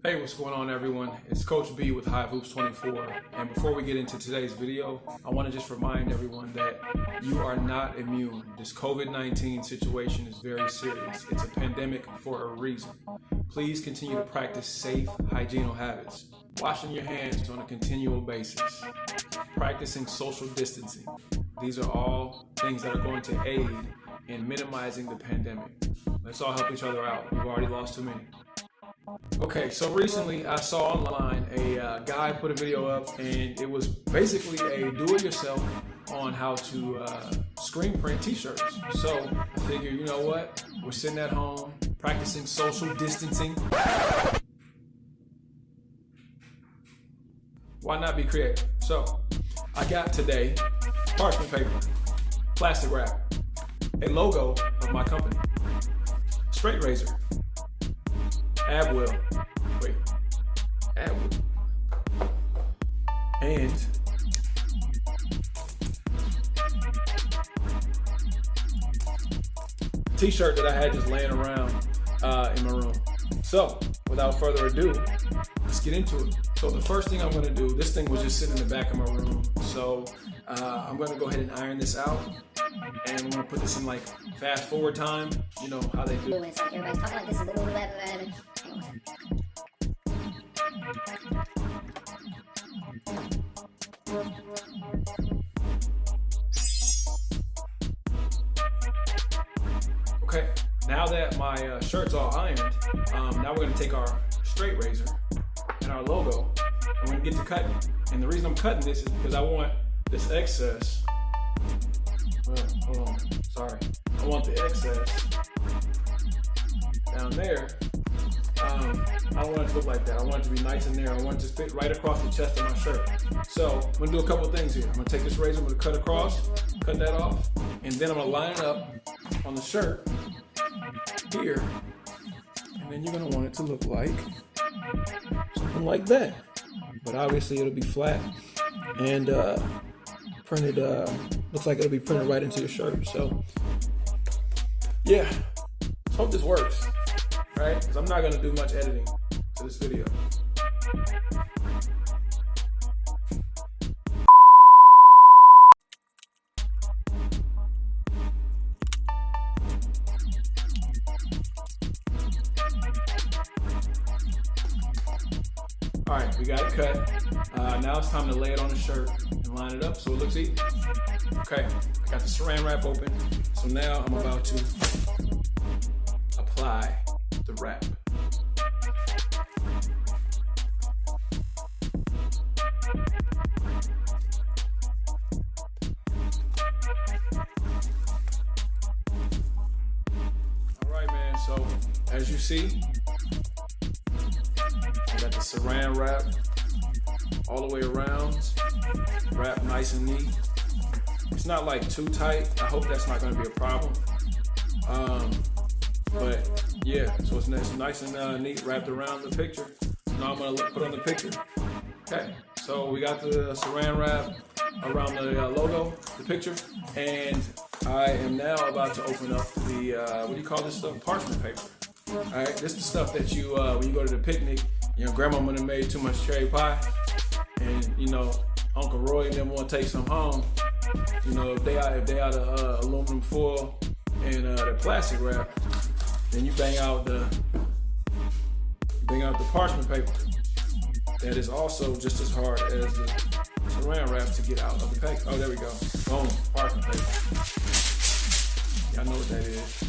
Hey, what's going on everyone? It's Coach B with Hive Hoops 24. And before we get into today's video, I want to just remind everyone that you are not immune. This COVID-19 situation is very serious. It's a pandemic for a reason. Please continue to practice safe hygiene habits. Washing your hands on a continual basis. Practicing social distancing. These are all things that are going to aid in minimizing the pandemic. Let's all help each other out. We've already lost too many. Okay, so recently I saw online a guy put a video up, and it was basically a do-it-yourself on how to screen print t-shirts. So I figured, you know what? We're sitting at home practicing social distancing. Why not be creative? So I got today parchment paper, plastic wrap, a logo of my company, straight razor, ab wheel, and t-shirt that I had just laying around in my room. So without further ado, let's get into it. So the first thing I'm going to do, this thing was just sitting in the back of my room, so I'm going to go ahead and iron this out, and I'm going to put this in like fast forward time. You know how they do. It's like everybody's talking like this is literally whatever. Okay, now that my shirt's all ironed, now we're going to take our straight razor and our logo, and we're going to get to cutting. And the reason I'm cutting this is because I want this excess. Hold on, sorry. I want the excess down there. I don't want it to look like that. I want it to be nice in there. I want it to fit right across the chest of my shirt. So I'm gonna do a couple things here. I'm gonna take this razor, I'm gonna cut across, cut that off, and then I'm gonna line it up on the shirt here. And then you're gonna want it to look like something like that. But obviously it'll be flat and printed, looks like it'll be printed right into your shirt. So yeah, let's hope this works, right? Because I'm not gonna do much editing to this video. All right, we got it cut. Now it's time to lay it on the shirt and line it up so it looks even. Okay, I got the saran wrap open. So now I'm about to apply the wrap. All right, man, so as you see, I got the saran wrap all the way around, wrap nice and neat. It's not like too tight. I hope that's not going to be a problem. But yeah, so it's nice and neat wrapped around the picture. Now I'm going to put on the picture. Okay, so we got the saran wrap around the logo, the picture, and I am now about to open up the, what do you call this stuff? Parchment paper. All right, this is the stuff that you, when you go to the picnic, you know, grandma would have made too much cherry pie, and you know, Uncle Roy and them want to take some home. You know, if they out of aluminum foil and the plastic wrap, then you bang out the parchment paper. That is also just as hard as the saran wrap to get out of the paper. Oh, there we go. Boom, parchment paper. Y'all know what that is.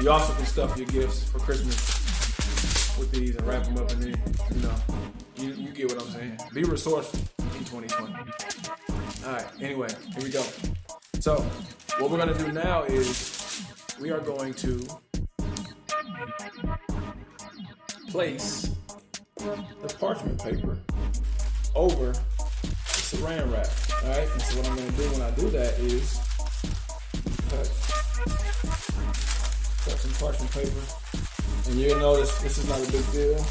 You also can stuff your gifts for Christmas with these and wrap them up in there. You know, you get what I'm saying. Be resourceful in 2020. All right, anyway, here we go. So what we're gonna do now is we are going to place the parchment paper over the saran wrap. All right, and so what I'm gonna do when I do that is cut some parchment paper. And you'll notice this is not a big deal.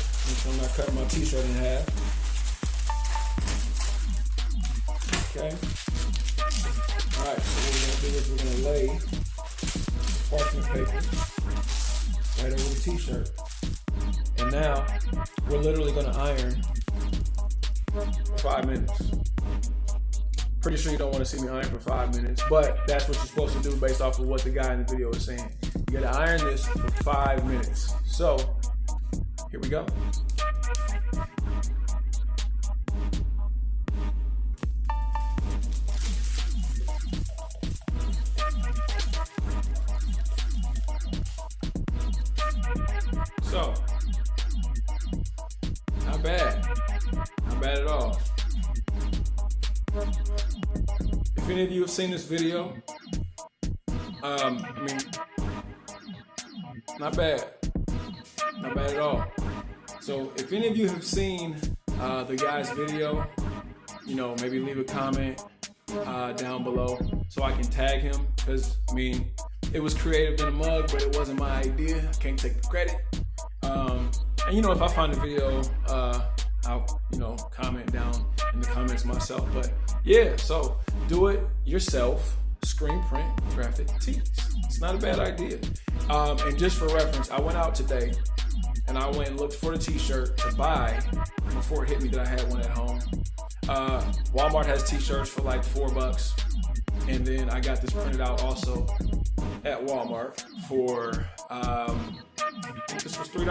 I'm not cutting my t-shirt in half. Okay. Alright, so what we're going to do is we're going to lay parchment paper right over the t-shirt. And now we're literally gonna iron for 5 minutes. Pretty sure you don't want to see me iron for 5 minutes, but that's what you're supposed to do based off of what the guy in the video is saying. You gotta iron this for 5 minutes. So, here we go. So, not bad. Not bad at all. If any of you have seen this video, I mean, not bad. Not bad at all. So if any of you have seen the guy's video, you know, maybe leave a comment down below so I can tag him, because I mean, it was creative in a mug, but it wasn't my idea. I can't take the credit. And you know, if I find the video, I'll, you know, comment down in the comments myself. But yeah, so do it yourself. Screen print graphic tees. It's not a bad idea. And just for reference, I went out today and I went and looked for the t-shirt to buy before it hit me that I had one at home. Walmart has t-shirts for like $4. And then I got this printed out also at Walmart for, I think this was $3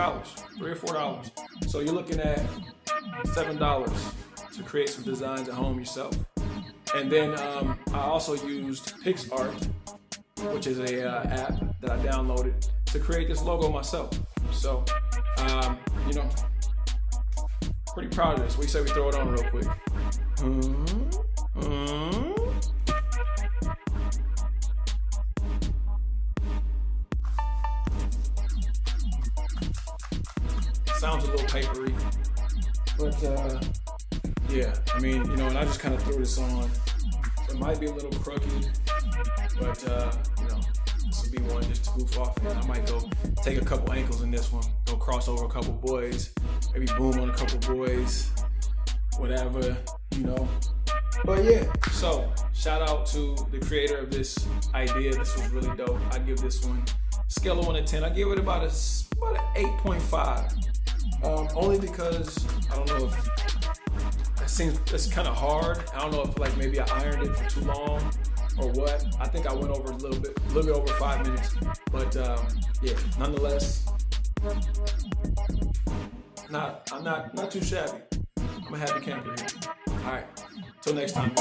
or $4. So you're looking at $7 to create some designs at home yourself. And then I also used PixArt, which is a app that I downloaded to create this logo myself. So, you know, pretty proud of this. We say we throw it on real quick. Sounds a little papery, but yeah, I mean, you know, and I just kind of threw this on. It might be a little crooked, but you know, this will be one just to goof off. And I might go take a couple ankles in this one, go cross over a couple boys, maybe boom on a couple boys, whatever, you know. But yeah, so shout out to the creator of this idea. This was really dope. I give this one, scale of 1 to 10, I give it about an 8.5. Only because I don't know if it's kind of hard. I don't know if like maybe I ironed it for too long or what. I think I went over a little bit over 5 minutes. But yeah, nonetheless, I'm not too shabby. I'm a happy camper here. All right, till next time.